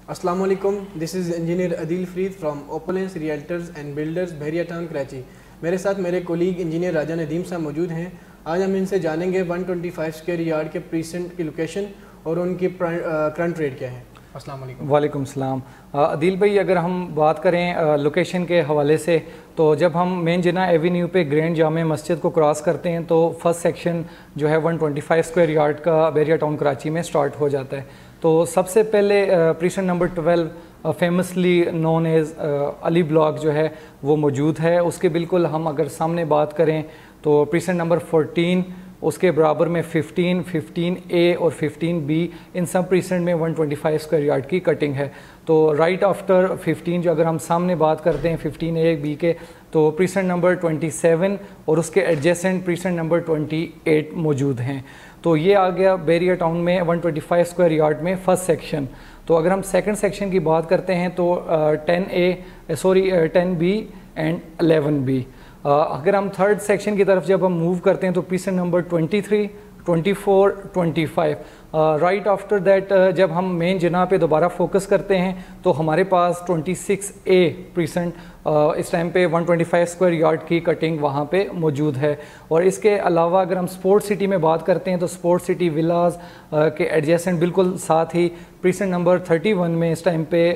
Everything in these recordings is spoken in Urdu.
السلام علیکم. This is engineer Adeel Farid from opulence realtors and builders Bahria town Karachi. میرے ساتھ میرے کولیگ انجینئر راجہ ندیم صاحب موجود ہیں. آج ہم ان سے جانیں گے 125 اسکوائر یارڈ کے پریسنٹ کی لوکیشن اور ان کی کرنٹ ریٹ کیا ہے. السلام علیکم. وعلیکم السلام. عدیل بھائی، اگر ہم بات کریں لوکیشن کے حوالے سے، تو جب ہم مین جناح ایوینیو پہ گرینڈ جامع مسجد کو کراس کرتے ہیں تو فرسٹ سیکشن جو ہے 125 اسکوائر یارڈ کا بحریہ ٹاؤن کراچی میں سٹارٹ ہو جاتا ہے. تو سب سے پہلے present number 12 famously known as Ali block جو ہے وہ موجود ہے. اس کے بالکل ہم اگر سامنے بات کریں تو پریسنٹ نمبر 14، اس کے برابر میں 15، 15A اور 15B، ان سب پریسنٹ میں 125 اسکوائر یارڈ کی کٹنگ ہے. تو رائٹ آفٹر 15 جو اگر ہم سامنے بات کرتے ہیں 15A B کے، تو پریسنٹ نمبر 27 اور اس کے ایڈجیسنٹ پریسنٹ نمبر 28 موجود ہیں. تو یہ آ گیا بحریہ ٹاؤن میں 125 اسکوائر یارڈ میں فرسٹ سیکشن. تو اگر ہم سیکنڈ سیکشن کی بات کرتے ہیں تو 10B اینڈ 11B. اگر ہم تھرڈ سیکشن کی طرف جب ہم موو کرتے ہیں تو present number 23، 24، 25. Right after that جب ہم مین جناح پہ دوبارہ فوکس کرتے ہیں تو ہمارے پاس 26A پریسنٹ اس ٹائم پہ 125 اسکوائر یارڈ کی کٹنگ وہاں پہ موجود ہے. اور اس کے علاوہ اگر ہم اسپورٹ سٹی میں بات کرتے ہیں تو اسپورٹ سٹی ولاز کے ایڈجیسنٹ بالکل ساتھ ہی پریسنٹ نمبر 31 میں اس ٹائم پہ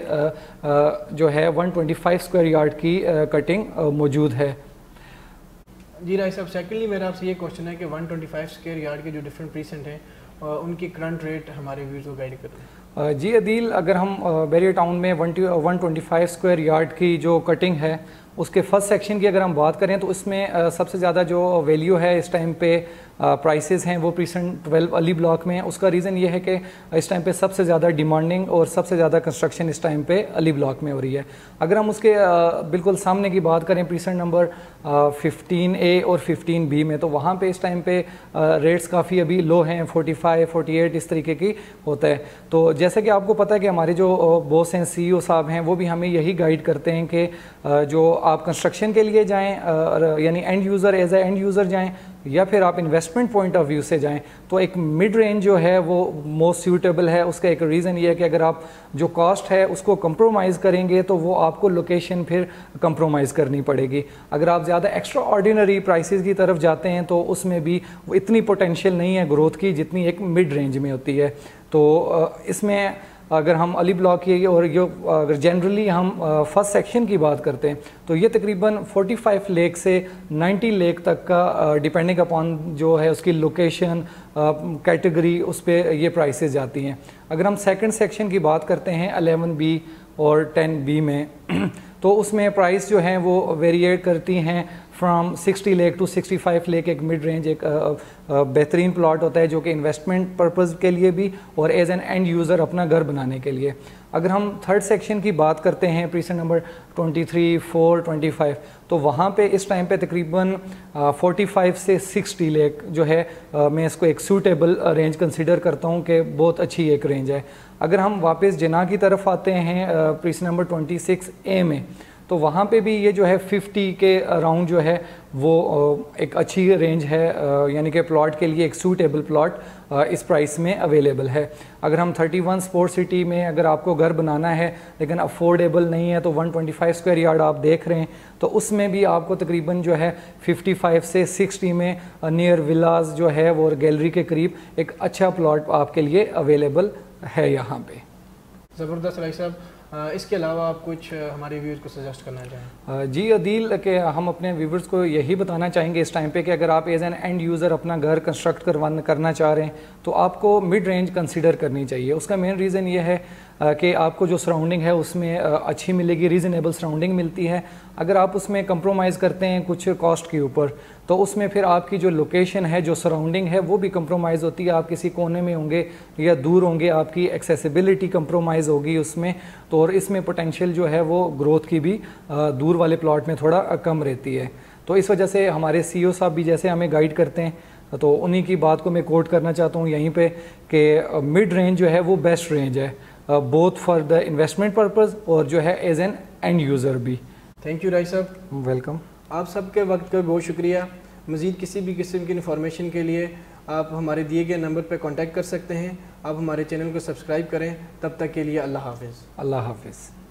جو ہے 125 اسکوائر یارڈ کی کٹنگ موجود ہے. جی راج صاحب، سیکنڈلی میرا آپ سے یہ کوشچن ہے کہ 125 اسکوائر یارڈ کے جو ڈفرینٹ پریسنٹ ہیں ان کی کرنٹ ریٹ ہمارے ویورز کو گائیڈ کریں. جی عدیل، اگر ہم بحریہ ٹاؤن میں 125 اسکوائر یارڈ کی جو کٹنگ ہے اس کے فرسٹ سیکشن کی اگر ہم بات کریں تو اس میں سب سے زیادہ جو ویلیو ہے اس ٹائم پہ پرائسز ہیں وہ پریسنٹ 12 علی بلاک میں ہیں. اس کا ریزن یہ ہے کہ اس ٹائم پہ سب سے زیادہ ڈیمانڈنگ اور سب سے زیادہ کنسٹرکشن اس ٹائم پہ علی بلاک میں ہو رہی ہے. اگر ہم اس کے بالکل سامنے کی بات کریں پریسنٹ نمبر 15A اور 15B میں، تو وہاں پہ اس ٹائم پہ ریٹس کافی ابھی لو ہیں، 45، 48 اس طریقے کی ہوتا ہے. تو جیسے کہ آپ کو پتہ ہے کہ ہمارے جو باس ہیں CEO صاحب ہیں وہ بھی ہمیں یہی گائیڈ کرتے ہیں کہ جو آپ کنسٹرکشن کے لیے جائیں یعنی and user as a and user جائیں یا پھر آپ انویسٹمنٹ پوائنٹ آف ویو سے جائیں تو ایک مڈ رینج جو ہے وہ موسٹ سیوٹیبل ہے. اس کا ایک ریزن یہ ہے کہ اگر آپ جو کاسٹ ہے اس کو کمپرومائز کریں گے تو وہ آپ کو لوکیشن پھر کمپرومائز کرنی پڑے گی. اگر آپ زیادہ ایکسٹرا آرڈینری پرائسز کی طرف جاتے ہیں تو اس میں بھی وہ اتنی پوٹینشیل نہیں ہے گروتھ کی جتنی ایک مڈ رینج میں ہوتی ہے. تو اس میں اگر ہم علی بلاک کی اور اگر جنرلی ہم فرسٹ سیکشن کی بات کرتے ہیں تو یہ تقریباً 45 لاکھ سے 90 لاکھ تک کا ڈیپینڈنگ اپان جو ہے اس کی لوکیشن کیٹیگری اس پہ یہ پرائسز جاتی ہیں. اگر ہم سیکنڈ سیکشن کی بات کرتے ہیں 11B اور 10B میں تو اس میں پرائس جو ہیں وہ ویریٹ کرتی ہیں فرام 60 لاکھ ٹو 65 لاکھ. ایک مڈ رینج ایک بہترین پلاٹ ہوتا ہے جو کہ انویسٹمنٹ پرپز کے لیے بھی اور ایز این اینڈ یوزر اپنا گھر بنانے کے لیے. اگر ہم تھرڈ سیکشن کی بات کرتے ہیں پریسنٹ نمبر 23، 4، 25 تو وہاں پہ اس ٹائم پہ تقریباً 45 سے 60 لاکھ جو ہے میں اس کو ایک سوٹیبل رینج کنسیڈر کرتا ہوں کہ بہت اچھی ایک رینج ہے. اگر ہم واپس جناح کی طرف آتے ہیں پریسنٹ نمبر 26A میں تو وہاں پہ بھی یہ جو ہے 50 کے اراؤنڈ جو ہے وہ ایک اچھی رینج ہے، یعنی کہ پلاٹ کے لیے ایک سوٹیبل پلاٹ اس پرائس میں اویلیبل ہے. اگر ہم 31 اسپورٹ سٹی میں اگر آپ کو گھر بنانا ہے لیکن افورڈیبل نہیں ہے تو 125 اسکوائر یارڈ آپ دیکھ رہے ہیں تو اس میں بھی آپ کو تقریباً جو ہے 55 سے 60 میں نیئر ولاز جو ہے وہ گیلری کے قریب ایک اچھا پلاٹ آپ کے لیے اویلیبل ہے یہاں پہ. زبردست راج صاحب، اس کے علاوہ آپ کچھ ہمارے ویورز کو سجیسٹ کرنا چاہیں؟ جی عدیل، کہ ہم اپنے ویورز کو یہی بتانا چاہیں گے اس ٹائم پہ کہ اگر آپ ایز این اینڈ یوزر اپنا گھر کنسٹرکٹ کرنا چاہ رہے ہیں تو آپ کو مڈ رینج کنسیڈر کرنی چاہیے. اس کا مین ریزن یہ ہے کہ آپ کو جو سراؤنڈنگ ہے اس میں اچھی ملے گی، ریزنیبل سراؤنڈنگ ملتی ہے. اگر آپ اس میں کمپرومائز کرتے ہیں کچھ کاسٹ کے اوپر تو اس میں پھر آپ کی جو لوکیشن ہے، جو سراؤنڈنگ ہے وہ بھی کمپرومائز ہوتی ہے. آپ کسی کونے میں ہوں گے یا دور ہوں گے، آپ کی ایکسیسیبلٹی کمپرومائز ہوگی اس میں. تو اور اس میں پوٹینشیل جو ہے وہ گروتھ کی بھی دور والے پلاٹ میں تھوڑا کم رہتی ہے. تو اس وجہ سے ہمارے CEO صاحب بھی جیسے ہمیں گائیڈ کرتے ہیں تو انہی کی بات کو میں کوٹ کرنا چاہتا ہوں یہیں پہ کہ مڈ رینج جو ہے وہ بیسٹ رینج ہے both for the investment purpose اور جو ہے ایز این اینڈ یوزر بھی. تھینک یو راج صاحب. ویلکم. آپ سب کے وقت کا بہت شکریہ. مزید کسی بھی قسم کی انفارمیشن کے لیے آپ ہمارے دیے گئے نمبر پہ کانٹیکٹ کر سکتے ہیں. آپ ہمارے چینل کو سبسکرائب کریں. تب تک کے لیے اللہ حافظ. اللہ حافظ.